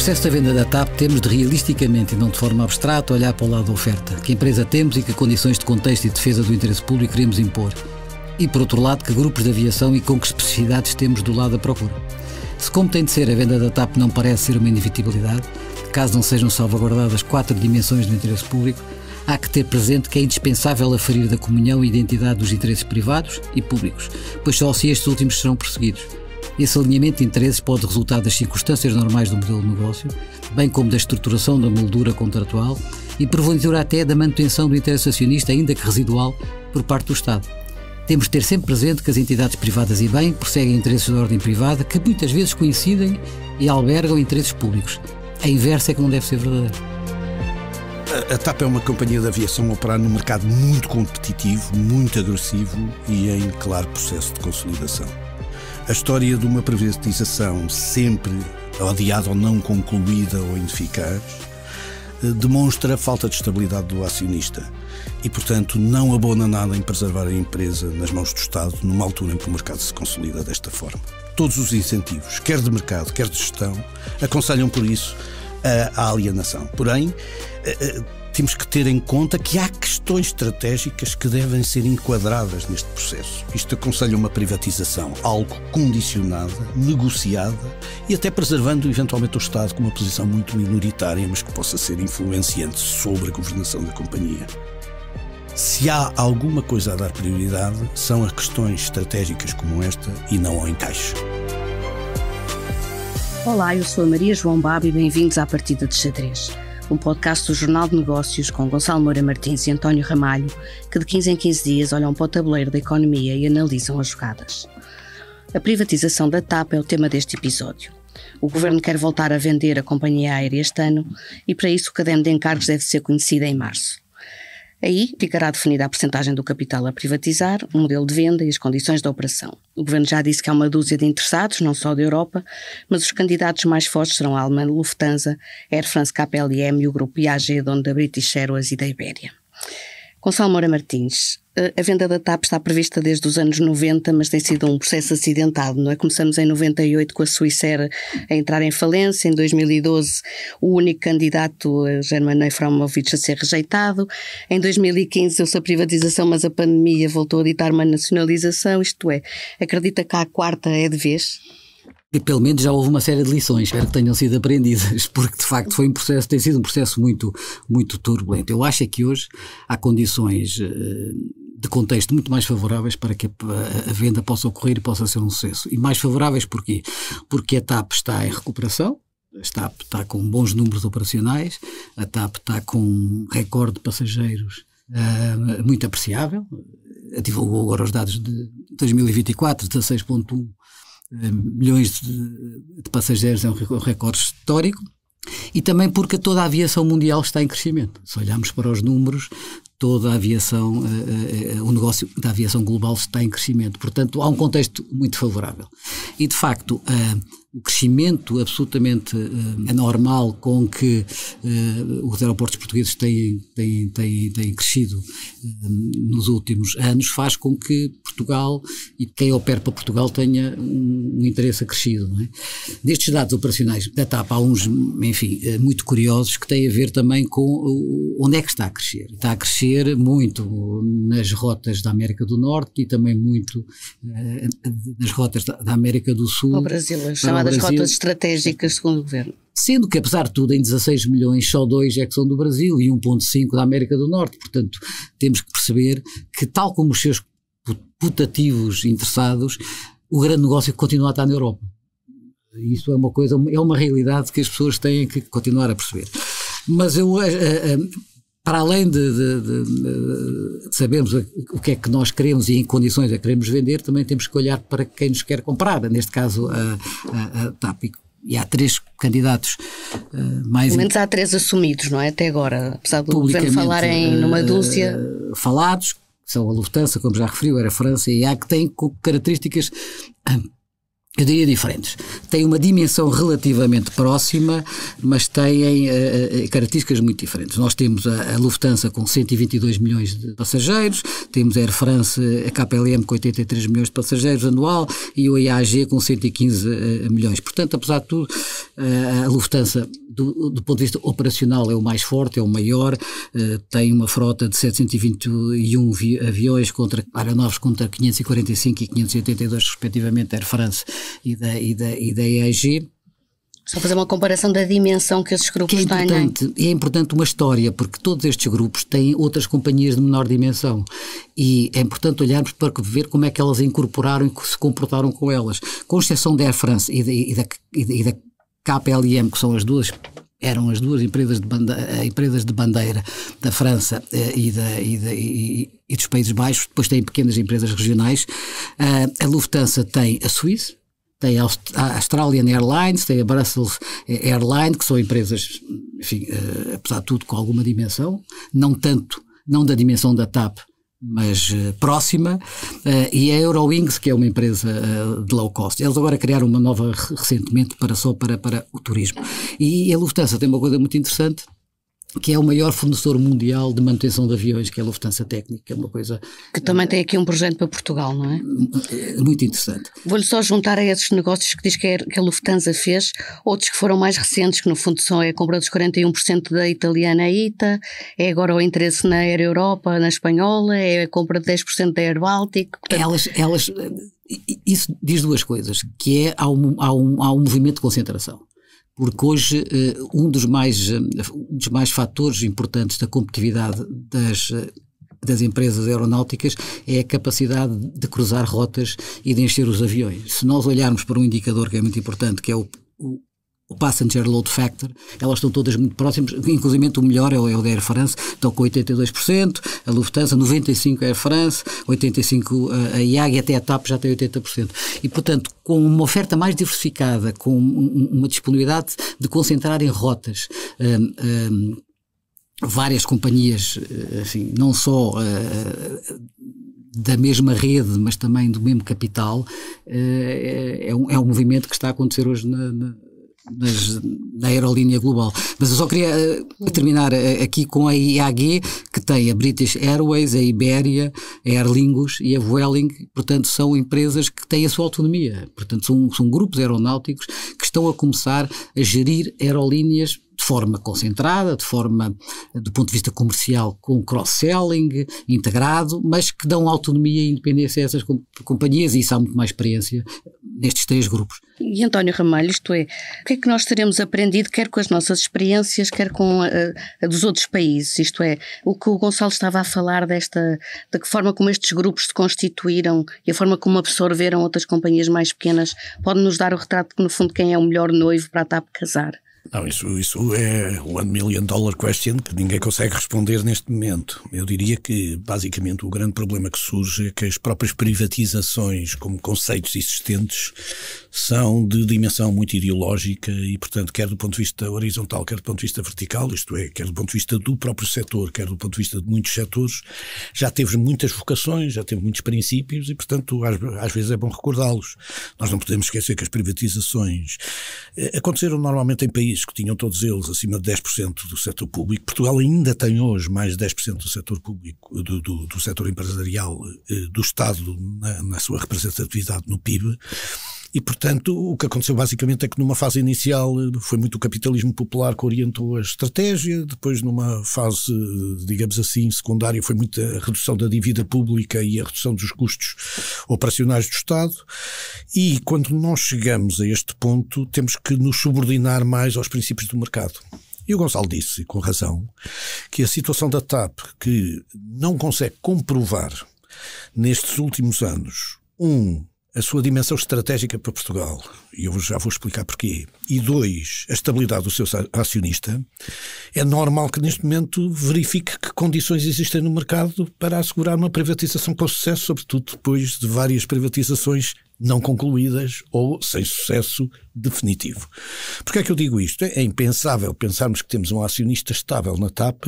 processo da venda da TAP temos de realisticamente e não de forma abstrata olhar para o lado da oferta, que empresa temos e que condições de contexto e defesa do interesse público queremos impor. E por outro lado, que grupos de aviação e com que especificidades temos do lado da procura. Se como tem de ser, a venda da TAP não parece ser uma inevitabilidade, caso não sejam salvaguardadas 4 dimensões do interesse público, há que ter presente que é indispensável aferir da comunhão e identidade dos interesses privados e públicos, pois só assim estes últimos serão perseguidos. Esse alinhamento de interesses pode resultar das circunstâncias normais do modelo de negócio, bem como da estruturação da moldura contratual e, porventura, até da manutenção do interesse acionista, ainda que residual, por parte do Estado. Temos de ter sempre presente que as entidades privadas e bem perseguem interesses de ordem privada que muitas vezes coincidem e albergam interesses públicos. A inversa é que não deve ser verdadeira. A TAP é uma companhia de aviação a operar num mercado muito competitivo, muito agressivo e em claro processo de consolidação. A história de uma privatização sempre adiada ou não concluída ou ineficaz demonstra a falta de estabilidade do acionista e, portanto, não abona nada em preservar a empresa nas mãos do Estado numa altura em que o mercado se consolida desta forma. Todos os incentivos, quer de mercado, quer de gestão, aconselham por isso a alienação. Porém, temos que ter em conta que há questões estratégicas que devem ser enquadradas neste processo. Isto aconselha uma privatização, algo condicionada, negociada e até preservando eventualmente o Estado com uma posição muito minoritária, mas que possa ser influenciante sobre a governação da companhia. Se há alguma coisa a dar prioridade, são as questões estratégicas como esta e não ao encaixe. Olá, eu sou a Maria João Babo e bem-vindos à Partida de Xadrez, um podcast do Jornal de Negócios com Gonçalo Moura Martins e António Ramalho, que de 15 em 15 dias olham para o tabuleiro da economia e analisam as jogadas. A privatização da TAP é o tema deste episódio. O Governo quer voltar a vender a companhia aérea este ano e para isso o caderno de encargos deve ser conhecido em março. Aí ficará definida a percentagem do capital a privatizar, o modelo de venda e as condições da operação. O Governo já disse que há uma dúzia de interessados, não só da Europa, mas os candidatos mais fortes serão a alemã Lufthansa, Air France KLM e o grupo IAG, dono da British Airways e da Iberia. Gonçalo Moura Martins, a venda da TAP está prevista desde os anos 90, mas tem sido um processo acidentado, não é? Começamos em 98 com a Swissair a entrar em falência, em 2012 o único candidato, German Eframovich, a ser rejeitado, em 2015 deu-se a privatização, mas a pandemia voltou a ditar uma nacionalização, isto é, acredita que a quarta é de vez? E pelo menos já houve uma série de lições, espero que tenham sido aprendidas, porque de facto foi tem sido um processo muito, muito turbulento. Eu acho que hoje há condições de contexto muito mais favoráveis para que a venda possa ocorrer e possa ser um sucesso. E mais favoráveis porquê? Porque a TAP está em recuperação, a TAP está com bons números operacionais, a TAP está com um recorde de passageiros muito apreciável, divulgou agora os dados de 2024, 16,1 milhões de passageiros, é um recorde histórico, e também porque toda a aviação mundial está em crescimento. Se olharmos para os números, toda a aviação, o negócio da aviação global está em crescimento. Portanto, há um contexto muito favorável. E, de facto, o crescimento absolutamente anormal com que os aeroportos portugueses têm crescido nos últimos anos faz com que Portugal e quem opera para Portugal tenha um interesse acrescido, não é? Destes dados operacionais da TAP há uns, enfim, muito curiosos que têm a ver também com onde é que está a crescer. Está a crescer muito nas rotas da América do Norte e também muito nas rotas da América do Sul. Ao Brasil, as chamadas rotas estratégicas, segundo o Governo. Sendo que, apesar de tudo, em 16 milhões, só 2 é que são do Brasil e 1,5 da América do Norte. Portanto, temos que perceber que, tal como os seus putativos interessados, o grande negócio continua a estar na Europa. Isso é uma coisa, é uma realidade que as pessoas têm que continuar a perceber. Mas para além de sabermos o que é que nós queremos e em que condições é que queremos vender, também temos que olhar para quem nos quer comprar, neste caso a TAP. E há 3 candidatos mais... Pelo menos há 3 assumidos, não é? Até agora, apesar do Governo falar numa dúzia... Falados, que são a Lufthansa, como já referiu, a Air France e a IAG, que têm características... eu diria diferentes. Tem uma dimensão relativamente próxima, mas têm características muito diferentes. Nós temos a Lufthansa com 122 milhões de passageiros, temos a Air France, a KLM com 83 milhões de passageiros anual e o IAG com 115 milhões. Portanto, apesar de tudo, A Lufthansa, do ponto de vista operacional, é o mais forte, é o maior, tem uma frota de 721 aviões aeronaves contra 545 e 582, respectivamente, da Air France e da EAG. Só fazer uma comparação da dimensão que esses grupos têm. É importante uma história, porque todos estes grupos têm outras companhias de menor dimensão e é importante olharmos para ver como é que elas incorporaram e se comportaram com elas. Com exceção da Air France e da KPLM, que eram as duas empresas de bandeira da França e dos Países Baixos, depois tem pequenas empresas regionais. A Lufthansa tem a Swiss, tem a Australian Airlines, tem a Brussels Airlines, que são empresas, enfim, apesar de tudo, com alguma dimensão, não da dimensão da TAP, mas próxima, e a Eurowings, que é uma empresa de low cost. Eles agora criaram uma nova recentemente para o turismo. E a Lufthansa tem uma coisa muito interessante, que é o maior fornecedor mundial de manutenção de aviões, que é a Lufthansa Technik, que é uma coisa... Que também tem aqui um projeto para Portugal, não é? Muito interessante. Vou-lhe só juntar a esses negócios que diz que a Lufthansa fez, outros que foram mais recentes, que no fundo são a compra dos 41% da italiana ITA, é agora o interesse na Air Europa, na espanhola, é a compra de 10% da Air Baltic. Portanto... Isso diz duas coisas, que é há um movimento de concentração. Porque hoje um dos mais fatores importantes da competitividade das empresas aeronáuticas é a capacidade de cruzar rotas e de encher os aviões. Se nós olharmos para um indicador que é muito importante, que é o Passenger Load Factor, elas estão todas muito próximas, inclusive o melhor é o da Air France, estão com 82%, a Lufthansa 95% a Air France, 85% a IAG e até a TAP já tem 80%. E, portanto, com uma oferta mais diversificada, com uma disponibilidade de concentrar em rotas, várias companhias, enfim, não só da mesma rede, mas também do mesmo capital, é um movimento que está a acontecer hoje na aerolínea global. Mas eu só queria terminar aqui com a IAG, que tem a British Airways, a Iberia, a Aer Lingus e a Vueling. Portanto, são empresas que têm a sua autonomia. Portanto, são grupos aeronáuticos que estão a começar a gerir aerolíneas de forma concentrada, de forma, do ponto de vista comercial, com cross-selling, integrado, mas que dão autonomia e independência a essas companhias, e isso há muito mais experiência nestes três grupos. E António Ramalho, isto é, o que é que nós teremos aprendido, quer com as nossas experiências, quer com a dos outros países? Isto é, o que o Gonçalo estava a falar da forma como estes grupos se constituíram e a forma como absorveram outras companhias mais pequenas, pode nos dar o retrato que, no fundo, quem é o melhor noivo para a TAP casar? Não, isso é $1 million question que ninguém consegue responder neste momento. Eu diria que, basicamente, o grande problema que surge é que as próprias privatizações, como conceitos existentes, são de dimensão muito ideológica e, portanto, quer do ponto de vista horizontal, quer do ponto de vista vertical, isto é, quer do ponto de vista do próprio setor, quer do ponto de vista de muitos setores, já teve muitas vocações, já teve muitos princípios e, portanto, às vezes é bom recordá-los. Nós não podemos esquecer que as privatizações aconteceram normalmente em países que tinham todos eles acima de 10% do setor público. Portugal ainda tem hoje mais de 10% do setor público, do setor empresarial, do Estado na sua representatividade no PIB. E, portanto, o que aconteceu basicamente é que numa fase inicial foi muito o capitalismo popular que orientou a estratégia, depois numa fase, digamos assim, secundária foi muito a redução da dívida pública e a redução dos custos operacionais do Estado, e quando nós chegamos a este ponto temos que nos subordinar mais aos princípios do mercado. E o Gonçalo disse, com razão, que a situação da TAP, que não consegue comprovar nestes últimos anos, a sua dimensão estratégica para Portugal, e eu já vou explicar porquê, e 2, a estabilidade do seu acionista, é normal que neste momento verifique que condições existem no mercado para assegurar uma privatização com sucesso, sobretudo depois de várias privatizações não concluídas ou sem sucesso definitivo. Porquê é que eu digo isto? É impensável pensarmos que temos um acionista estável na TAP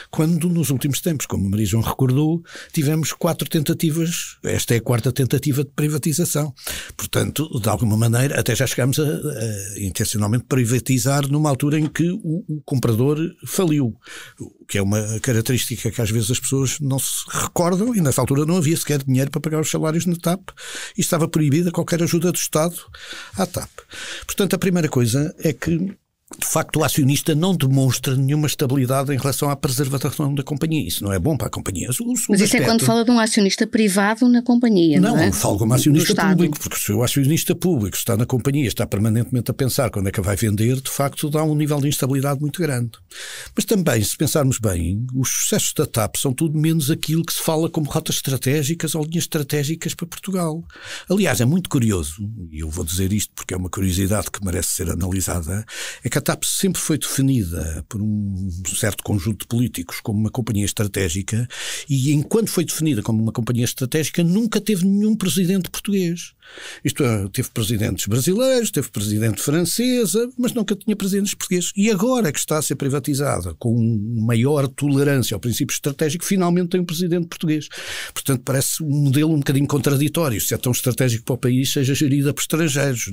quando nos últimos tempos, como a Maria João recordou, tivemos 4 tentativas, esta é a 4ª tentativa de privatização. Portanto, de alguma maneira, até já chegámos a intencionalmente privatizar numa altura em que o comprador faliu, o que é uma característica que às vezes as pessoas não se recordam, e nessa altura não havia sequer dinheiro para pagar os salários na TAP e estava proibida qualquer ajuda do Estado à TAP. Portanto, a primeira coisa é que, de facto, o acionista não demonstra nenhuma estabilidade em relação à preservação da companhia. Isso não é bom para a companhia. Mas isso é quando fala de um acionista privado na companhia, não é? Não, falo como acionista público, porque se o acionista público está na companhia, está permanentemente a pensar quando é que vai vender, de facto dá um nível de instabilidade muito grande. Mas também, se pensarmos bem, os sucessos da TAP são tudo menos aquilo que se fala como rotas estratégicas ou linhas estratégicas para Portugal. Aliás, é muito curioso, e eu vou dizer isto porque é uma curiosidade que merece ser analisada, é que a TAP sempre foi definida por um certo conjunto de políticos como uma companhia estratégica e, enquanto foi definida como uma companhia estratégica, nunca teve nenhum presidente português. Isto é, teve presidentes brasileiros, teve presidente francesa, mas nunca tinha presidentes portugueses. E agora que está a ser privatizada com maior tolerância ao princípio estratégico, finalmente tem um presidente português. Portanto, parece um modelo um bocadinho contraditório. Se é tão estratégico para o país, seja gerida por estrangeiros.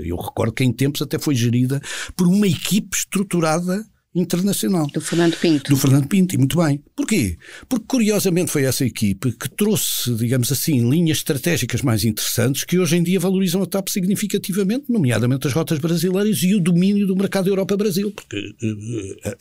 Eu recordo que em tempos até foi gerida por uma equipe estruturada internacional. Do Fernando Pinto. Do Fernando Pinto, e muito bem. Porquê? Porque, curiosamente, foi essa equipe que trouxe, digamos assim, linhas estratégicas mais interessantes que hoje em dia valorizam a TAP significativamente, nomeadamente as rotas brasileiras e o domínio do mercado Europa-Brasil, porque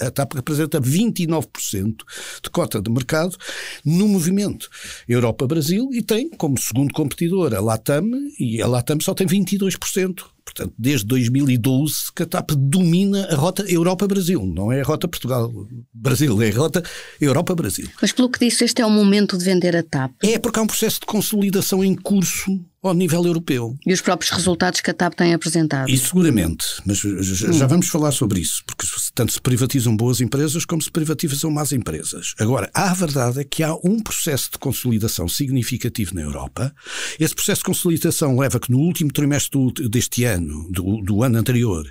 a TAP representa 29% de cota de mercado no movimento Europa-Brasil e tem como segundo competidor a LATAM, e a LATAM só tem 22%. Portanto, desde 2012 que a TAP domina a rota Europa-Brasil. Não é a rota Portugal-Brasil, é a rota Europa-Brasil. Mas pelo que disse, este é o momento de vender a TAP? É porque há um processo de consolidação em curso ao nível europeu. E os próprios resultados que a TAP tem apresentado? Isso seguramente, mas já vamos falar sobre isso, porque tanto se privatizam boas empresas como se privatizam más empresas. Agora, a verdade é que há um processo de consolidação significativo na Europa. Esse processo de consolidação leva que no último trimestre deste ano, do ano anterior,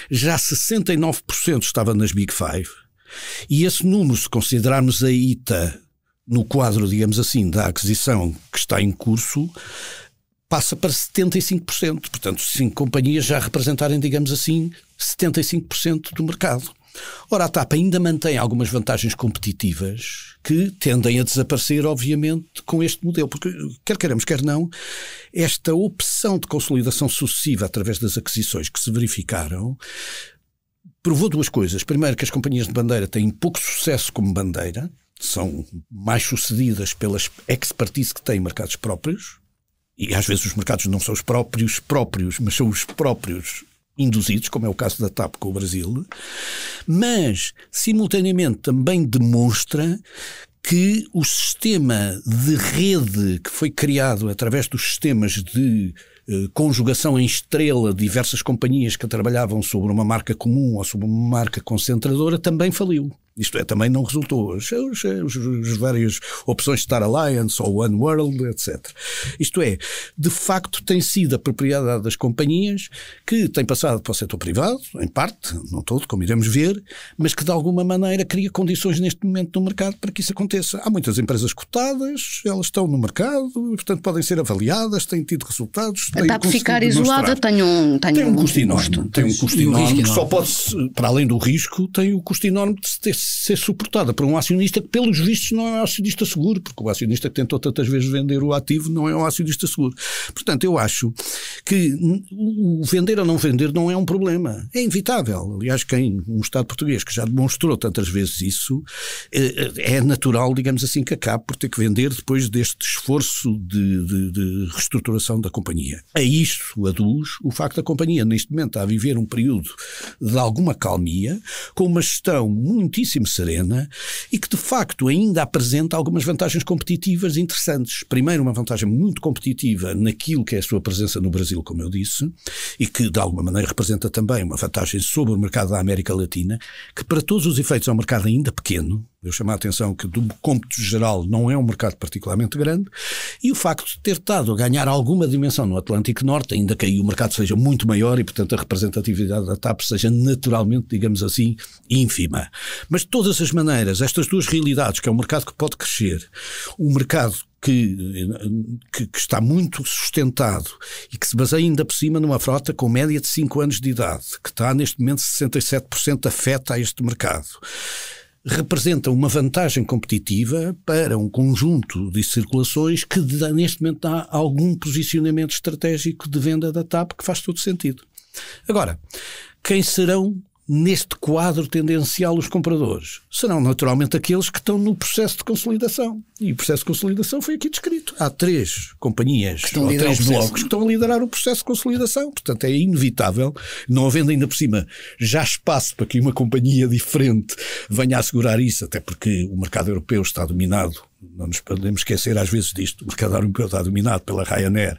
já 69% estava nas Big Five, e esse número, se considerarmos a ITA no quadro, digamos assim, da aquisição que está em curso, passa para 75%. Portanto, 5 companhias já representarem, digamos assim, 75% do mercado. Ora, a TAP ainda mantém algumas vantagens competitivas que tendem a desaparecer, obviamente, com este modelo. Porque, quer queiramos, quer não, esta opção de consolidação sucessiva através das aquisições que se verificaram provou duas coisas. Primeiro, que as companhias de bandeira têm pouco sucesso como bandeira, são mais sucedidas pelas expertise que têm em mercados próprios, e às vezes os mercados não são os próprios, mas são os próprios induzidos, como é o caso da TAP com o Brasil, mas simultaneamente também demonstra que o sistema de rede que foi criado através dos sistemas de conjugação em estrela de diversas companhias que trabalhavam sobre uma marca comum ou sobre uma marca concentradora também faliu. Isto é, também não resultou. As várias opções de Star Alliance ou One World, etc. Isto é, de facto tem sido a propriedade das companhias que tem passado para o setor privado, em parte, não todo, como iremos ver, mas que de alguma maneira cria condições neste momento no mercado para que isso aconteça. Há muitas empresas cotadas, elas estão no mercado, portanto podem ser avaliadas, têm tido resultados. A TAP ficar isolada tem um custo enorme. Tem um custo enorme que só pode, para além do risco, tem o custo enorme de ser suportada por um acionista que, pelos vistos, não é um acionista seguro, porque o acionista que tentou tantas vezes vender o ativo não é um acionista seguro. Portanto, eu acho que o vender ou não vender não é um problema. É inevitável. Aliás, um Estado português que já demonstrou tantas vezes isso, é natural, digamos assim, que acabe por ter que vender depois deste esforço de reestruturação da companhia. A isto aduz o facto da companhia, neste momento, está a viver um período de alguma calmia, com uma gestão muitíssimo serena e que, de facto, ainda apresenta algumas vantagens competitivas interessantes. Primeiro, uma vantagem muito competitiva naquilo que é a sua presença no Brasil, como eu disse, e que, de alguma maneira, representa também uma vantagem sobre o mercado da América Latina, que, para todos os efeitos, é um mercado ainda pequeno. Eu chamo a atenção que, do cômputo geral, não é um mercado particularmente grande, e o facto de ter estado a ganhar alguma dimensão no Atlântico Norte, ainda que aí o mercado seja muito maior e, portanto, a representatividade da TAP seja naturalmente, digamos assim, ínfima. Mas, de todas as maneiras, estas duas realidades, que é um mercado que pode crescer, um mercado que está muito sustentado e que se baseia ainda por cima numa frota com média de 5 anos de idade, que está neste momento 67% afeta a este mercado, representa uma vantagem competitiva para um conjunto de circulações que neste momento dá algum posicionamento estratégico de venda da TAP que faz todo sentido. Agora, quem serão neste quadro tendencial os compradores? Serão naturalmente aqueles que estão no processo de consolidação. E o processo de consolidação foi aqui descrito. Há 3 companhias ou 3 blocos que estão a liderar o processo de consolidação. Portanto, é inevitável, não havendo ainda por cima já espaço para que uma companhia diferente venha a assegurar isso, até porque o mercado europeu está dominado, não nos podemos esquecer às vezes disto, o mercado europeu está dominado pela Ryanair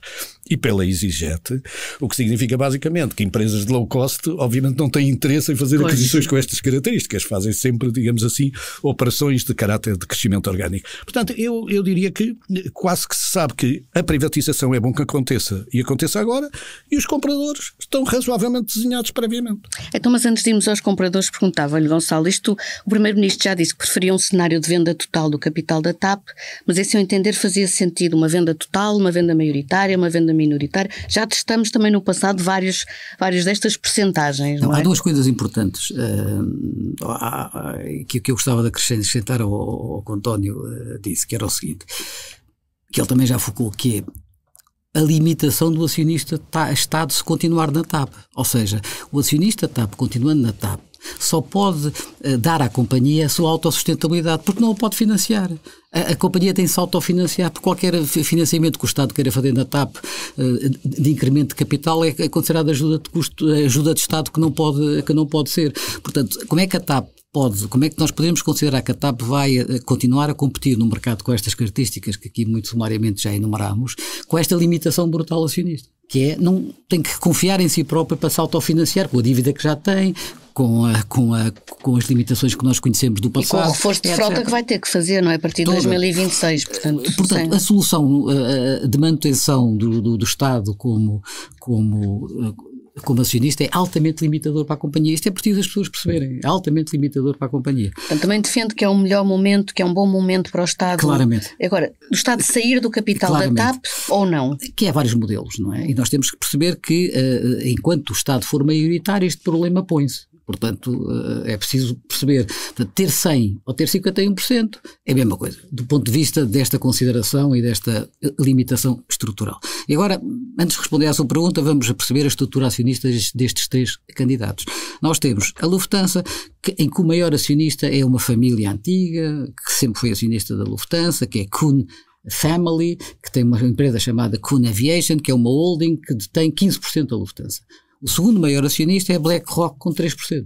e pela EasyJet, o que significa basicamente que empresas de low cost obviamente não têm interesse em fazer aquisições com estas características, fazem sempre, digamos assim, operações de caráter de crescimento orgânico. Portanto, eu diria que quase que se sabe que a privatização é bom que aconteça e aconteça agora, e os compradores estão razoavelmente desenhados previamente. Então, mas antes de irmos aos compradores, perguntava-lhe, Gonçalo, o Primeiro-Ministro já disse que preferia um cenário de venda total do capital da TAP, mas esse, ao entender, fazia sentido uma venda total, uma venda maioritária, uma venda minoritária. Já testamos também no passado várias destas percentagens. Não é? Há 2 coisas importantes que eu gostava de acrescentar ao que o António disse, que era o seguinte, que ele também já focou, que é a limitação do acionista Estado se continuar na TAP. Ou seja, o acionista TAP, continuando na TAP, só pode dar à companhia a sua autossustentabilidade, porque não a pode financiar. A companhia tem de se autofinanciar, porque qualquer financiamento que o Estado queira fazer na TAP de incremento de capital é considerado ajuda de custo, ajuda de Estado que não pode ser. Portanto, como é que a TAP como é que nós podemos considerar que a TAP vai continuar a competir no mercado com estas características que aqui muito sumariamente já enumerámos, com esta limitação brutal acionista, que não tem que confiar em si própria para se autofinanciar com a dívida que já tem, com as limitações que nós conhecemos do passado. E com o reforço de frota que vai ter que fazer, não é? A partir de 2026. Portanto, a solução de manutenção do Estado como acionista é altamente limitador para a companhia. Isto é preciso as pessoas perceberem. É altamente limitador para a companhia. Portanto, também defendo que é um melhor momento, que é um bom momento para o Estado. Claramente. Agora, do Estado sair do capital da TAP ou não? Que há vários modelos, não é? E nós temos que perceber que, enquanto o Estado for maioritário, este problema põe-se. Portanto, é preciso perceber, portanto, ter 100% ou ter 51% é a mesma coisa, do ponto de vista desta consideração e desta limitação estrutural. E agora, antes de responder à sua pergunta, vamos perceber a estrutura acionista destes 3 candidatos. Nós temos a Lufthansa, em que o maior acionista é uma família antiga, que sempre foi acionista da Lufthansa, que é Kuhn Family, que tem uma empresa chamada Kuhn Aviation, que é uma holding que detém 15% da Lufthansa. O segundo maior acionista é a BlackRock com 3%.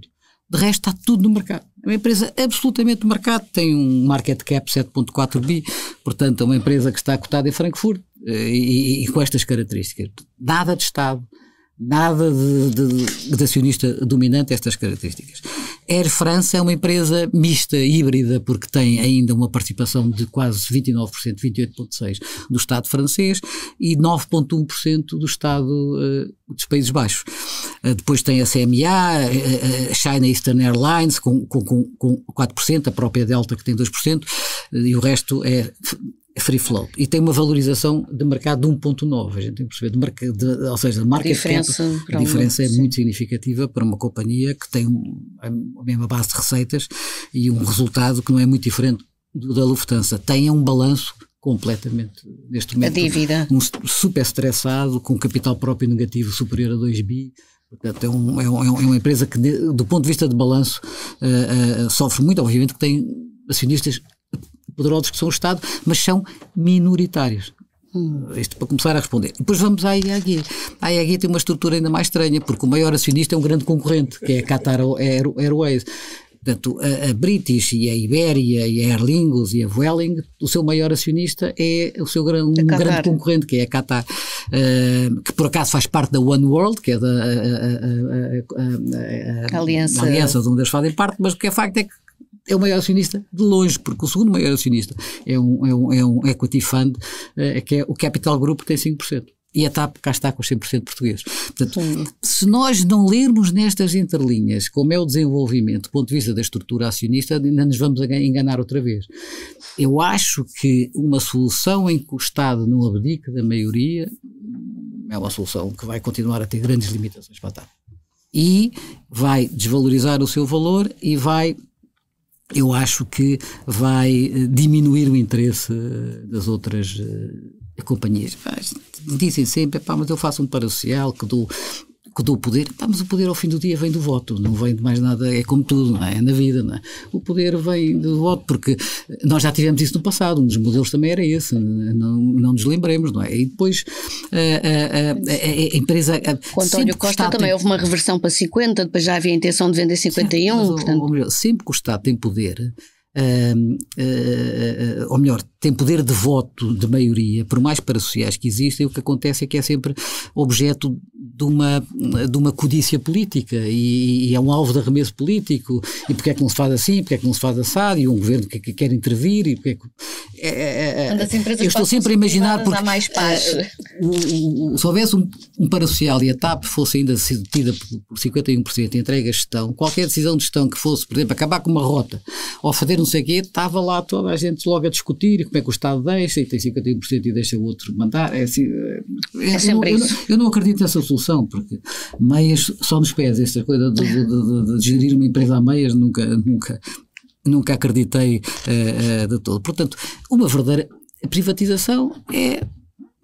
De resto está tudo no mercado. É uma empresa absolutamente no mercado, tem um market cap 7.4 bi, portanto é uma empresa que está cotada em Frankfurt e com estas características. Nada de Estado, nada de acionista dominante, estas características. Air France é uma empresa mista, híbrida, porque tem ainda uma participação de quase 29%, 28,6% do Estado francês e 9,1% do Estado dos Países Baixos. Depois tem a CMA, a China Eastern Airlines com 4%, a própria Delta que tem 2%, e o resto é free float, e tem uma valorização de mercado de 1,9, a gente tem que perceber, ou seja, a market cap, a diferença é muito significativa para uma companhia que tem a mesma base de receitas e um resultado que não é muito diferente da Lufthansa. Tem um balanço completamente, neste momento, a dívida. Super estressado, com capital próprio negativo superior a 2 bi. Portanto, é uma empresa que, do ponto de vista de balanço, sofre muito, obviamente que tem acionistas poderosos que são o Estado, mas são minoritários. Isto para começar a responder. Depois vamos à IAG. A IAG tem uma estrutura ainda mais estranha, porque o maior acionista é um grande concorrente, que é a Qatar Airways. Portanto, a British e a Iberia e a Aer Lingus e a Vueling, o seu maior acionista é um grande concorrente, que é a Qatar, que por acaso faz parte da One World, que é da aliança de onde eles fazem parte, mas o que é facto é que é o maior acionista de longe, porque o segundo maior acionista é um equity fund, que é o Capital Group, que tem 5%. E a TAP cá está com os 100% portugueses. Portanto, se nós não lermos nestas entrelinhas como é o desenvolvimento do ponto de vista da estrutura acionista, ainda nos vamos enganar outra vez. Eu acho que uma solução em que o Estado não abdique da maioria é uma solução que vai continuar a ter grandes limitações para a TAP. E vai desvalorizar o seu valor e eu acho que vai diminuir o interesse das outras companhias. Dizem sempre, mas eu faço um parasocial que dou que dou poder, mas o poder ao fim do dia vem do voto, não vem de mais nada, é como tudo, não é? É na vida, não é? O poder vem do voto, porque nós já tivemos isso no passado, um dos modelos também era esse, não nos lembremos, não é? E depois a empresa... Com António Costa também houve uma reversão para 50, depois já havia a intenção de vender 51, mas, portanto... sempre que o Estado tem poder... ou melhor, tem poder de voto de maioria, por mais parasociais que existem, o que acontece é que é sempre objeto de uma codícia política e é um alvo de arremesso político, e porque é que não se faz assim, porque é que não se faz assado, e um governo que quer intervir, e porque é que... eu estou sempre a imaginar, porque se houvesse um parasocial e a TAP fosse ainda detida por 51% e entregue a gestão, qualquer decisão de gestão que fosse, por exemplo, acabar com uma rota ou fazer não sei o quê, estava lá toda a gente logo a discutir como é que o Estado deixa, e tem 51% e deixa o outro mandar. Eu não acredito nessa solução, porque meias só nos pés, esta coisa de gerir uma empresa a meias nunca acreditei de todo. Portanto, uma verdadeira privatização é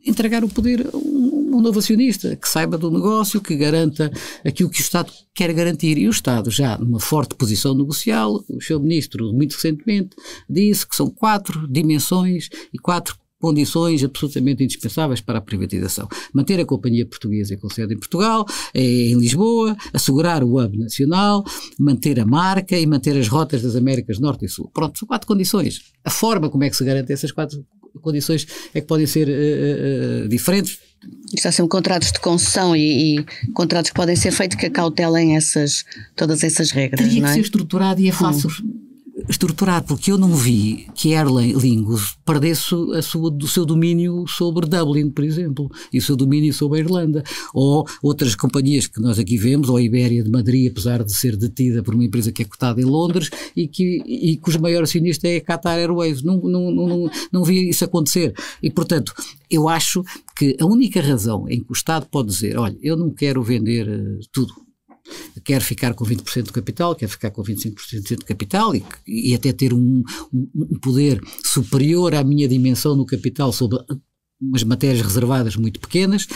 entregar o poder a um novo acionista que saiba do negócio, que garanta aquilo que o Estado quer garantir. E o Estado, já numa forte posição negocial, o seu ministro muito recentemente disse que são 4 dimensões e 4 condições absolutamente indispensáveis para a privatização. Manter a companhia portuguesa com sede em Portugal, em Lisboa, assegurar o hub nacional, manter a marca e manter as rotas das Américas Norte e Sul. Pronto, são 4 condições. A forma como é que se garante essas 4 condições é que podem ser diferentes. Isto são contratos de concessão e contratos que podem ser feitos que acautelem todas essas regras. Teria não é? Que ser estruturado e é fácil estruturar, porque eu não vi que a Aer Lingus perdesse o seu domínio sobre Dublin, por exemplo, e o seu domínio sobre a Irlanda, ou outras companhias que nós aqui vemos, ou a Ibéria de Madrid, apesar de ser detida por uma empresa que é cotada em Londres e cujo maior acionista é a Qatar Airways. Não vi isso acontecer. E, portanto, eu acho que a única razão em que o Estado pode dizer, olha, eu não quero vender tudo, quer ficar com 20% do capital, quer ficar com 25% do capital e até ter um poder superior à minha dimensão no capital sobre umas matérias reservadas muito pequenas,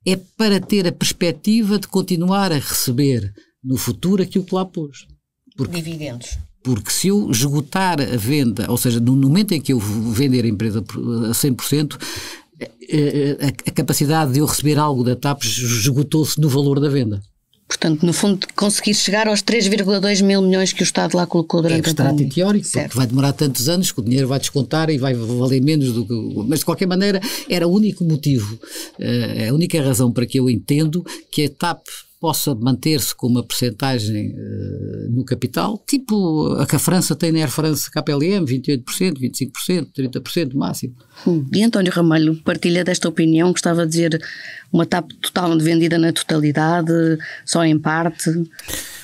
é para ter a perspectiva de continuar a receber no futuro aquilo que lá pôs. Dividendos. Porque se eu esgotar a venda, ou seja, no momento em que eu vender a empresa a 100%, a capacidade de eu receber algo da TAP esgotou-se no valor da venda. Portanto, no fundo, conseguir chegar aos 3,2 mil milhões que o Estado lá colocou durante a pandemia. É abstrato e teórico, porque vai demorar tantos anos que o dinheiro vai descontar e vai valer menos do que... Mas, de qualquer maneira, era o único motivo, a única razão para que eu entendo que a TAP possa manter-se com uma percentagem no capital, tipo a que a França tem na Air France KPLM, 28%, 25%, 30% máximo. E António Ramalho partilha desta opinião, gostava de dizer uma TAP totalmente vendida na totalidade, só em parte?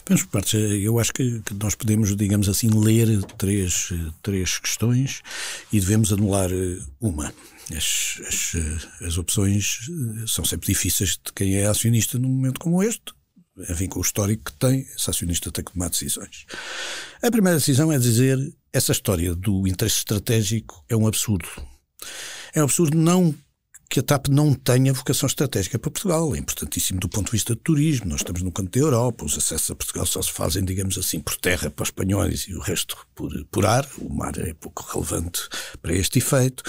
Vamos por partes. Eu acho que nós podemos, digamos assim, ler três questões e devemos anular uma. As opções são sempre difíceis de quem é acionista num momento como este. Enfim, com o histórico que tem, esse acionista tem que tomar decisões. A primeira decisão é dizer essa história do interesse estratégico é um absurdo. É um absurdo não que a TAP não tenha vocação estratégica para Portugal. É importantíssimo do ponto de vista do turismo. Nós estamos no canto da Europa, os acessos a Portugal só se fazem, digamos assim, por terra para os espanhóis e o resto por ar. O mar é pouco relevante para este efeito.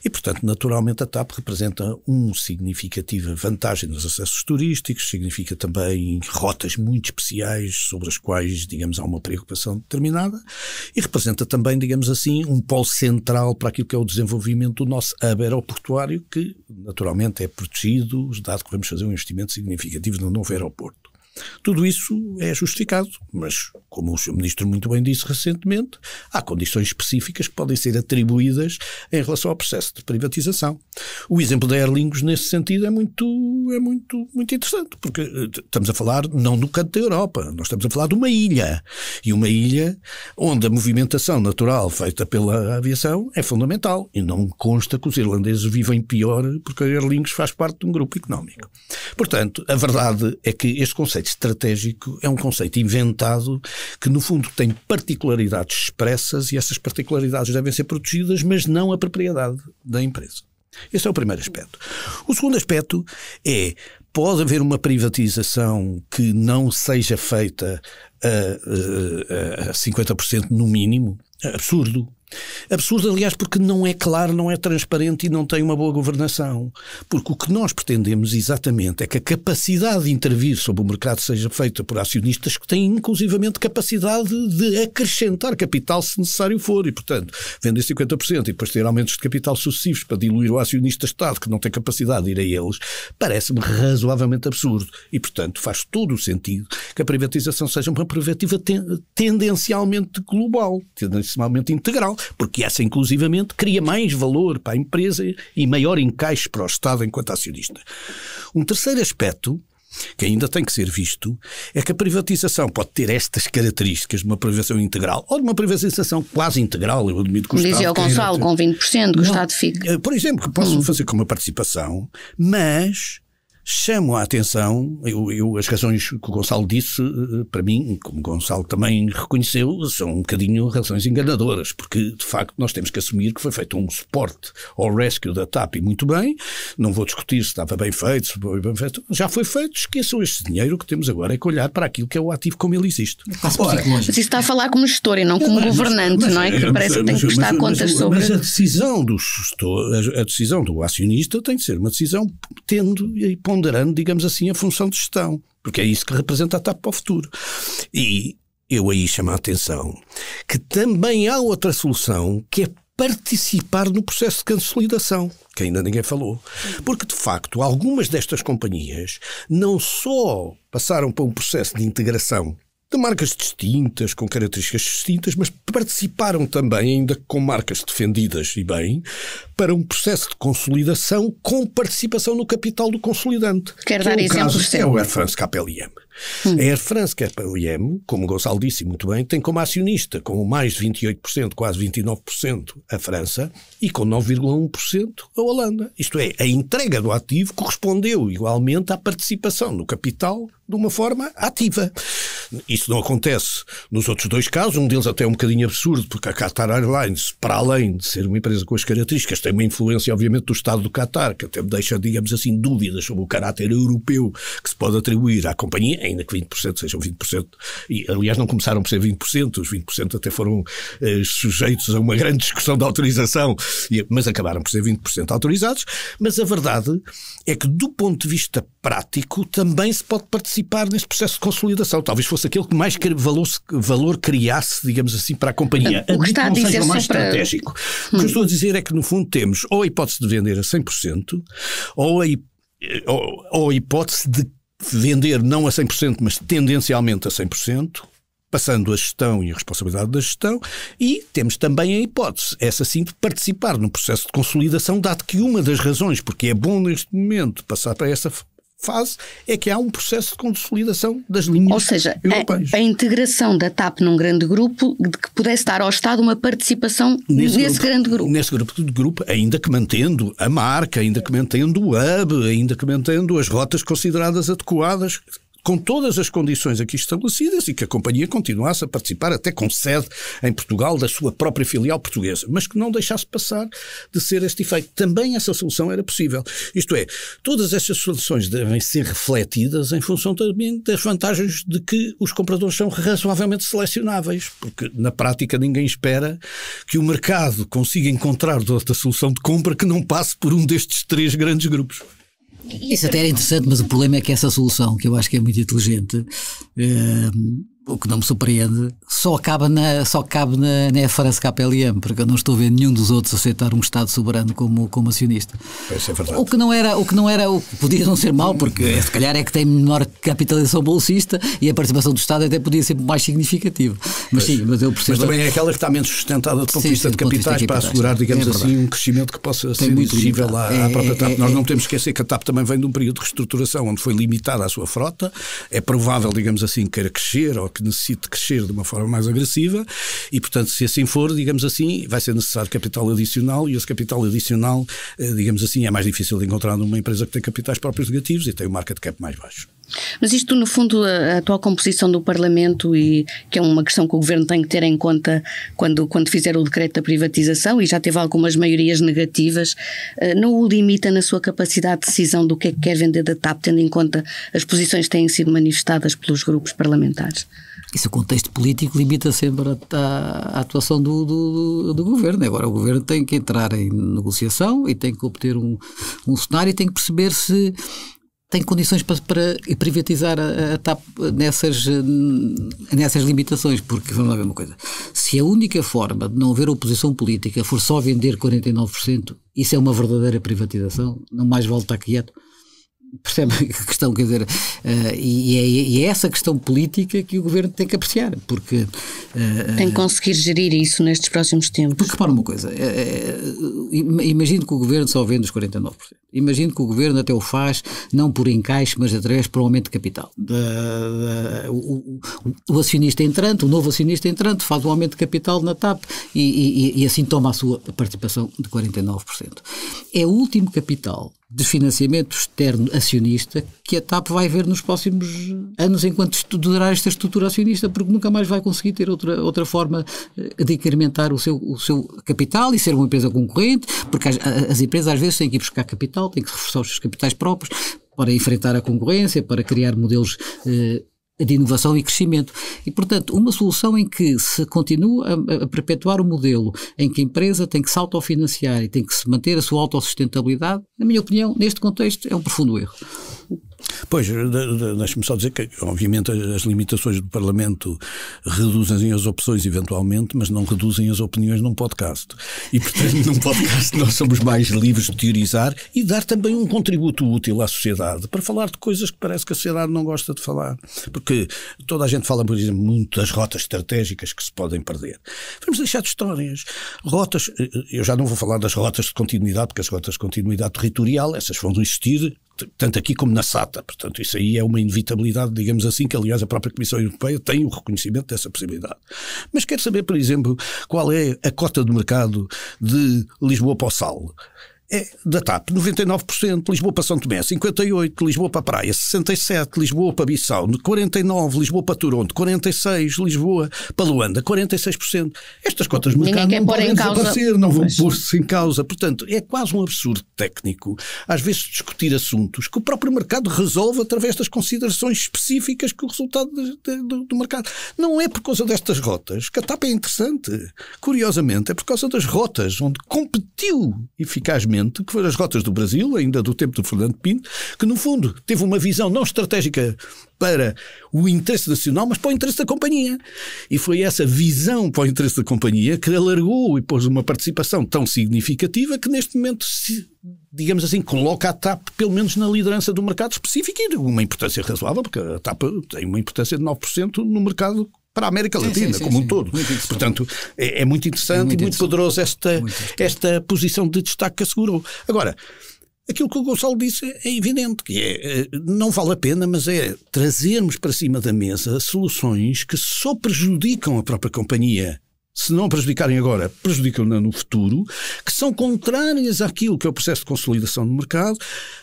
E, portanto, naturalmente a TAP representa uma significativa vantagem nos acessos turísticos, significa também rotas muito especiais sobre as quais, digamos, há uma preocupação determinada e representa também, digamos assim, um polo central para aquilo que é o desenvolvimento do nosso hub aeroportuário, que naturalmente é protegido, dado que vamos fazer um investimento significativo no novo aeroporto. Tudo isso é justificado, mas, como o Sr. Ministro muito bem disse recentemente, há condições específicas que podem ser atribuídas em relação ao processo de privatização. O exemplo da Aer Lingus, nesse sentido, é muito interessante, porque estamos a falar não no canto da Europa, nós estamos a falar de uma ilha, e uma ilha onde a movimentação natural feita pela aviação é fundamental, e não consta que os irlandeses vivem pior porque a Aer Lingus faz parte de um grupo económico. Portanto, a verdade é que este conceito estratégico é um conceito inventado que, no fundo, tem particularidades expressas e essas particularidades devem ser protegidas, mas não a propriedade da empresa. Esse é o primeiro aspecto. O segundo aspecto é, pode haver uma privatização que não seja feita a 50% no mínimo? Absurdo. Absurdo, aliás, porque não é claro, não é transparente e não tem uma boa governação. Porque o que nós pretendemos exatamente é que a capacidade de intervir sobre o mercado seja feita por acionistas que têm inclusivamente capacidade de acrescentar capital se necessário for. E, portanto, vender 50% e depois ter aumentos de capital sucessivos para diluir o acionista-Estado que não tem capacidade de ir a eles, parece-me razoavelmente absurdo. E, portanto, faz todo o sentido que a privatização seja uma privatização tendencialmente global, tendencialmente integral. Porque essa, inclusivamente, cria mais valor para a empresa e maior encaixe para o Estado enquanto acionista. Um terceiro aspecto, que ainda tem que ser visto, é que a privatização pode ter estas características de uma privatização integral ou de uma privatização quase integral. Eu admito que o Estado... Dizia o Gonçalo, com 20%, que o Estado fica. Por exemplo, que posso fazer com uma participação, mas... chamo a atenção, as razões que o Gonçalo disse, para mim, como o Gonçalo também reconheceu, são um bocadinho razões enganadoras, porque de facto nós temos que assumir que foi feito um suporte ao rescue da TAP e muito bem, não vou discutir se estava bem feito, se foi bem feito, já foi feito, esqueçam este dinheiro, que temos agora é que olhar para aquilo que é o ativo como ele existe. Mas isso está a falar como gestor e não como governante, não é? Que parece que tem que prestar contas sobre... Mas a decisão do gestor, a decisão do acionista tem de ser uma decisão tendo e ponderando, digamos assim, a função de gestão, porque é isso que representa a TAP para o futuro. E eu aí chamo a atenção que também há outra solução, que é participar no processo de consolidação, que ainda ninguém falou. Porque, de facto, algumas destas companhias não só passaram para um processo de integração de marcas distintas, com características distintas, mas participaram também, ainda com marcas defendidas e bem, para um processo de consolidação com participação no capital do consolidante. Quero dar exemplos. É o Air France KLM. A Air France KLM, como o Gonçalo disse muito bem, tem como acionista, com mais de 28%, quase 29%, a França e com 9,1% a Holanda. Isto é, a entrega do ativo correspondeu igualmente à participação no capital de uma forma ativa. Isso não acontece nos outros dois casos, um deles até é um bocadinho absurdo, porque a Qatar Airlines, para além de ser uma empresa com as características, tem uma influência obviamente do Estado do Qatar, que até me deixa, digamos assim, dúvidas sobre o caráter europeu que se pode atribuir à companhia, ainda que 20% sejam 20%, e aliás não começaram por ser 20%, os 20% até foram sujeitos a uma grande discussão de autorização, mas acabaram por ser 20% autorizados. Mas a verdade é que, do ponto de vista prático, também se pode participar nesse processo de consolidação. Talvez fosse aquele que mais valor criasse, digamos assim, para a companhia. O que está a dizer o mais estratégico. O que eu estou a dizer é que, no fundo, temos ou a hipótese de vender a 100%, ou a hipótese de vender não a 100%, mas tendencialmente a 100%, passando a gestão e a responsabilidade da gestão, e temos também a hipótese, essa sim, de participar no processo de consolidação, dado que uma das razões porque é bom neste momento passar para essa fase é que há um processo de consolidação das linhas europeias. Ou seja, a integração da TAP num grande grupo que pudesse dar ao Estado uma participação nesse grande grupo. Nesse grupo, ainda que mantendo a marca, ainda que mantendo o hub, ainda que mantendo as rotas consideradas adequadas, com todas as condições aqui estabelecidas, e que a companhia continuasse a participar até com sede em Portugal da sua própria filial portuguesa, mas que não deixasse passar de ser este efeito. Também essa solução era possível. Isto é, todas estas soluções devem ser refletidas em função também das vantagens de que os compradores são razoavelmente selecionáveis, porque na prática ninguém espera que o mercado consiga encontrar outra solução de compra que não passe por um destes três grandes grupos. Isso até era interessante, mas o problema é que essa solução, que eu acho que é muito inteligente, o que não me surpreende, só cabe na Air France KLM, porque eu não estou a ver nenhum dos outros aceitar um Estado soberano como acionista. Isso é verdade. O que podia não ser mau, porque se calhar é que tem menor capitalização bolsista e a participação do Estado até podia ser mais significativa. Mas sim, mas eu percebo. Mas também é aquela que está menos sustentada do ponto de vista de capitais, para assegurar, digamos assim, um crescimento que possa ser elegível à própria TAP. Nós não temos que esquecer que a TAP também vem de um período de reestruturação onde foi limitada a sua frota. É provável, digamos assim, queira crescer ou que necessite crescer de uma forma mais agressiva e, portanto, se assim for, digamos assim, vai ser necessário capital adicional, e esse capital adicional, digamos assim, é mais difícil de encontrar numa empresa que tem capitais próprios negativos e tem um market cap mais baixo. Mas isto, no fundo, a atual composição do Parlamento, e que é uma questão que o Governo tem que ter em conta quando fizer o decreto da privatização, e já teve algumas maiorias negativas, não o limita na sua capacidade de decisão do que é que quer vender da TAP, tendo em conta as posições que têm sido manifestadas pelos grupos parlamentares? Isso, o contexto político limita sempre a atuação do Governo. Agora, o Governo tem que entrar em negociação e tem que obter um cenário e tem que perceber se tem condições para privatizar a TAP nessas limitações, porque vamos lá ver uma coisa, se a única forma de não haver oposição política for só vender 49%, isso é uma verdadeira privatização, não mais vale estar quieto. Percebe a questão, quer dizer, e é essa questão política que o Governo tem que apreciar, porque tem que conseguir gerir isso nestes próximos tempos. Porque repara uma coisa, imagino que o Governo só vende os 49%, imagino que o Governo até o faz não por encaixe, mas através por aumento de capital. O acionista entrante, o novo acionista entrante faz o aumento de capital na TAP e assim toma a sua participação de 49%. É o último capital de financiamento externo acionista que a TAP vai ver nos próximos anos enquanto durar esta estrutura acionista, porque nunca mais vai conseguir ter outra forma de incrementar o seu capital e ser uma empresa concorrente, porque as empresas às vezes têm que ir buscar capital, têm que reforçar os seus capitais próprios para enfrentar a concorrência, para criar modelos de inovação e crescimento. E, portanto, uma solução em que se continua a perpetuar o modelo em que a empresa tem que se autofinanciar e tem que se manter a sua autossustentabilidade, na minha opinião, neste contexto, é um profundo erro. Pois, deixe-me só dizer que, obviamente, as limitações do Parlamento reduzem as opções eventualmente, mas não reduzem as opiniões num podcast. E, portanto, num podcast nós somos mais livres de teorizar e dar também um contributo útil à sociedade para falar de coisas que parece que a sociedade não gosta de falar. Porque toda a gente fala, por exemplo, muito das rotas estratégicas que se podem perder. Vamos deixar de histórias. Rotas, eu já não vou falar das rotas de continuidade, porque as rotas de continuidade territorial, essas vão existir tanto aqui como na SATA. Portanto, isso aí é uma inevitabilidade, digamos assim, que aliás a própria Comissão Europeia tem o reconhecimento dessa possibilidade. Mas quero saber, por exemplo, qual é a cota de mercado de Lisboa para o Sal. É da TAP, 99%, Lisboa para São Tomé, 58%, Lisboa para a Praia, 67%, Lisboa para Bissau, 49%, Lisboa para Toronto, 46%, Lisboa para Luanda, 46%. Estas cotas de mercado não podem desaparecer, não vão pôr-se em causa. Portanto, é quase um absurdo técnico, às vezes, discutir assuntos que o próprio mercado resolve através das considerações específicas que o resultado do mercado. Não é por causa destas rotas que a TAP é interessante. Curiosamente, é por causa das rotas onde competiu eficazmente, que foram as rotas do Brasil, ainda do tempo do Fernando Pinto, que no fundo teve uma visão não estratégica para o interesse nacional, mas para o interesse da companhia. E foi essa visão para o interesse da companhia que alargou e pôs uma participação tão significativa que neste momento, digamos assim, coloca a TAP pelo menos na liderança do mercado específico e uma importância razoável, porque a TAP tem uma importância de 9% no mercado para a América Latina, como um todo. Portanto, é muito interessante e muito poderoso esta posição de destaque que assegurou. Agora, aquilo que o Gonçalo disse é evidente, que não vale a pena, mas é trazermos para cima da mesa soluções que só prejudicam a própria companhia. Se não prejudicarem agora, prejudicam-na no futuro, que são contrárias àquilo que é o processo de consolidação do mercado,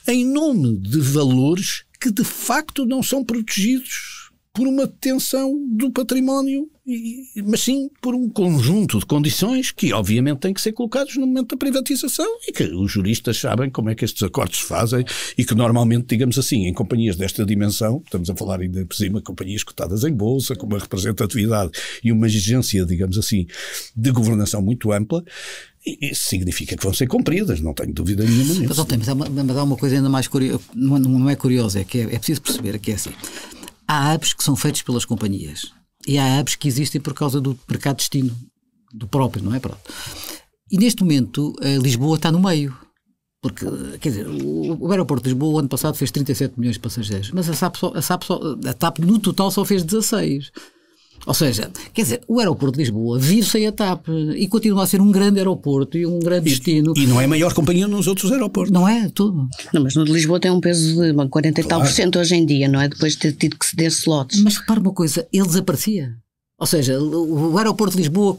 em nome de valores que de facto não são protegidos por uma detenção do património, mas sim por um conjunto de condições que obviamente têm que ser colocados no momento da privatização e que os juristas sabem como é que estes acordos se fazem e que normalmente, digamos assim, em companhias desta dimensão, estamos a falar ainda por cima de companhias cotadas em bolsa, com uma representatividade e uma exigência, digamos assim, de governação muito ampla, isso significa que vão ser cumpridas, não tenho dúvida nenhuma nisso. Mas há uma coisa ainda mais curiosa, não é curiosa, é que é preciso perceber que é assim. Há hubs que são feitos pelas companhias e há hubs que existem por causa do mercado de destino, do próprio, não é? Pronto. E neste momento Lisboa está no meio, porque, quer dizer, o aeroporto de Lisboa o ano passado fez 37 milhões de passageiros, mas a TAP no total só fez 16. Ou seja, quer dizer, o aeroporto de Lisboa vive sem a TAP e continua a ser um grande aeroporto e um grande destino. E não é a maior companhia nos outros aeroportos. Não é, tudo. Não, mas no de Lisboa tem um peso de 40 e tal % hoje em dia, não é? Depois de ter tido que ceder slots. Mas repara uma coisa, ele desaparecia. Ou seja, o aeroporto de Lisboa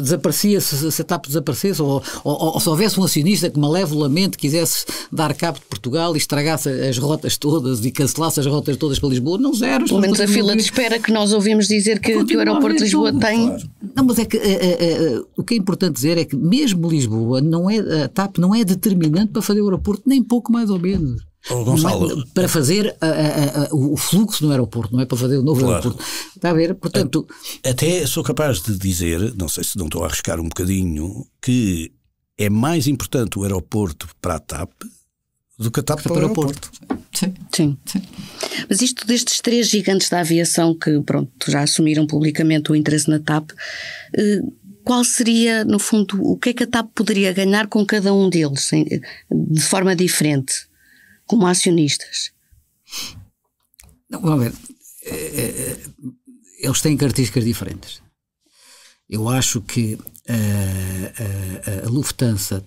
desaparecia se a TAP desaparecesse, ou se houvesse um acionista que malevolamente quisesse dar cabo de Portugal e estragasse as rotas todas e cancelasse as rotas todas para Lisboa, não zero. Pelo menos a fila de espera que nós ouvimos dizer que o aeroporto de Lisboa tem. Claro. Não, mas é que o que é importante dizer é que mesmo Lisboa, a TAP não é determinante para fazer o aeroporto, nem pouco mais ou menos. Gonçalo, Para fazer o fluxo no aeroporto, não é para fazer o novo aeroporto. Está a ver? Portanto, até sou capaz de dizer, não sei se não estou a arriscar um bocadinho, que é mais importante o aeroporto para a TAP do que a TAP para o aeroporto. Sim. Mas isto destes 3 gigantes da aviação que, pronto, já assumiram publicamente o interesse na TAP, qual seria, no fundo, o que é que a TAP poderia ganhar com cada um deles, de forma diferente, como acionistas? Não, vamos ver. Eles têm características diferentes. Eu acho que a Lufthansa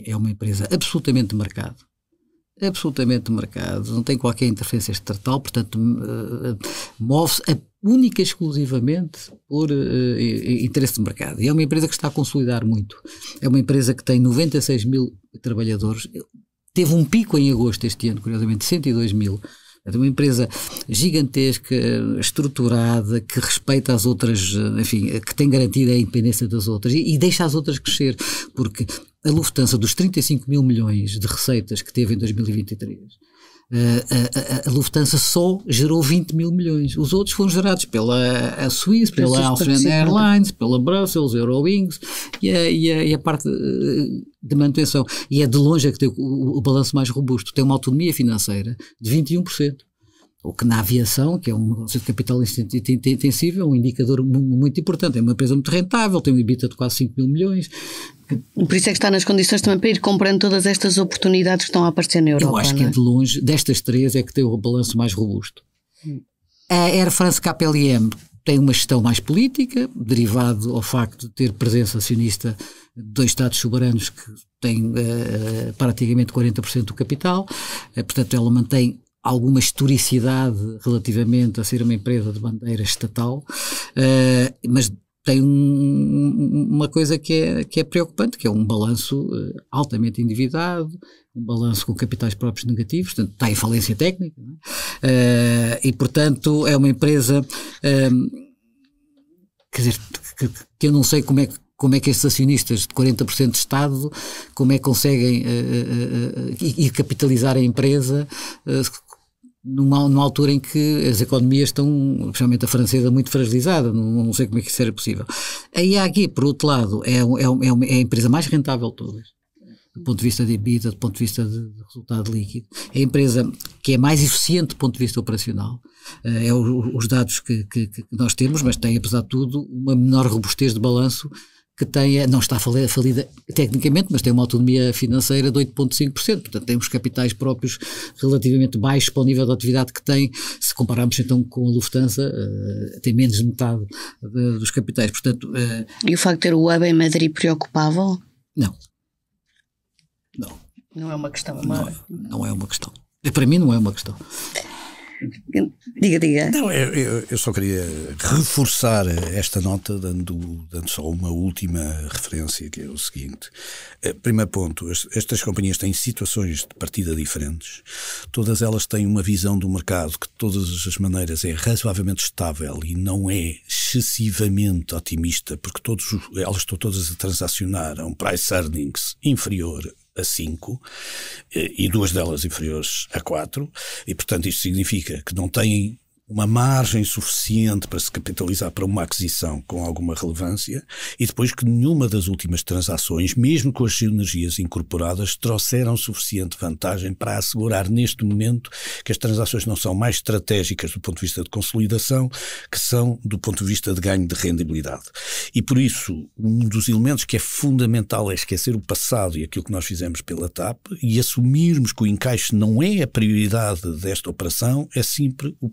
é uma empresa absolutamente de mercado. Absolutamente de mercado. Não tem qualquer interferência estatal, portanto, move-se única e exclusivamente por interesse de mercado. E é uma empresa que está a consolidar muito. É uma empresa que tem 96 mil trabalhadores. Teve um pico em agosto deste ano, curiosamente, 102 mil. É uma empresa gigantesca, estruturada, que respeita as outras, enfim, que tem garantida a independência das outras e deixa as outras crescer, porque a Lufthansa, dos 35 mil milhões de receitas que teve em 2023, a Lufthansa só gerou 20 mil milhões. Os outros foram gerados pela Swiss, pela Austrian Airlines, pela Brussels, Eurowings e a parte de manutenção. E é de longe a que tem o balanço mais robusto. Tem uma autonomia financeira de 21%. O que na aviação, que é um negócio de capital intensivo, é um indicador muito importante. É uma empresa muito rentável, tem um EBITDA de quase 5 mil milhões. Por isso é que está nas condições também para ir comprando todas estas oportunidades que estão a aparecer na Europa. Eu acho que é de longe, destas 3, é que tem o balanço mais robusto. A Air France KLM tem uma gestão mais política, derivado ao facto de ter presença acionista de 2 Estados soberanos que têm praticamente 40% do capital. Portanto, ela mantém alguma historicidade relativamente a ser uma empresa de bandeira estatal, mas tem uma coisa que é preocupante, que é um balanço altamente endividado, um balanço com capitais próprios negativos, portanto está em falência técnica, não é? E portanto é uma empresa, quer dizer, que eu não sei como é que estes acionistas de 40% de Estado, como é que conseguem ir capitalizar a empresa numa altura em que as economias estão, especialmente a francesa, muito fragilizada. Não sei como é que isso era possível. A IAG, por outro lado, é a empresa mais rentável de todas, do ponto de vista de EBITDA, do ponto de vista de resultado líquido. É a empresa que é mais eficiente do ponto de vista operacional. É os dados que nós temos, mas tem, apesar de tudo, uma menor robustez de balanço, que não está falida tecnicamente, mas tem uma autonomia financeira de 8,5%, portanto tem os capitais próprios relativamente baixos para o nível de atividade que tem. Se compararmos então com a Lufthansa, tem menos de metade dos capitais, portanto... E o facto de ter o hub em Madrid preocupava? Não. Não é uma questão. Não é uma questão. Para mim não é uma questão. Diga. Não, eu só queria reforçar esta nota dando só uma última referência, que é o seguinte. Primeiro ponto, estas companhias têm situações de partida diferentes, todas elas têm uma visão do mercado que de todas as maneiras é razoavelmente estável e não é excessivamente otimista, porque elas estão todas a transacionar a um price earnings inferior a 5 e 2 delas inferiores a 4, e portanto isto significa que não têm uma margem suficiente para se capitalizar para uma aquisição com alguma relevância, e depois que nenhuma das últimas transações, mesmo com as sinergias incorporadas, trouxeram suficiente vantagem para assegurar neste momento que as transações não são mais estratégicas do ponto de vista de consolidação, que são do ponto de vista de ganho de rendibilidade. E por isso, um dos elementos que é fundamental é esquecer o passado e aquilo que nós fizemos pela TAP e assumirmos que o encaixe não é a prioridade desta operação, é sempre o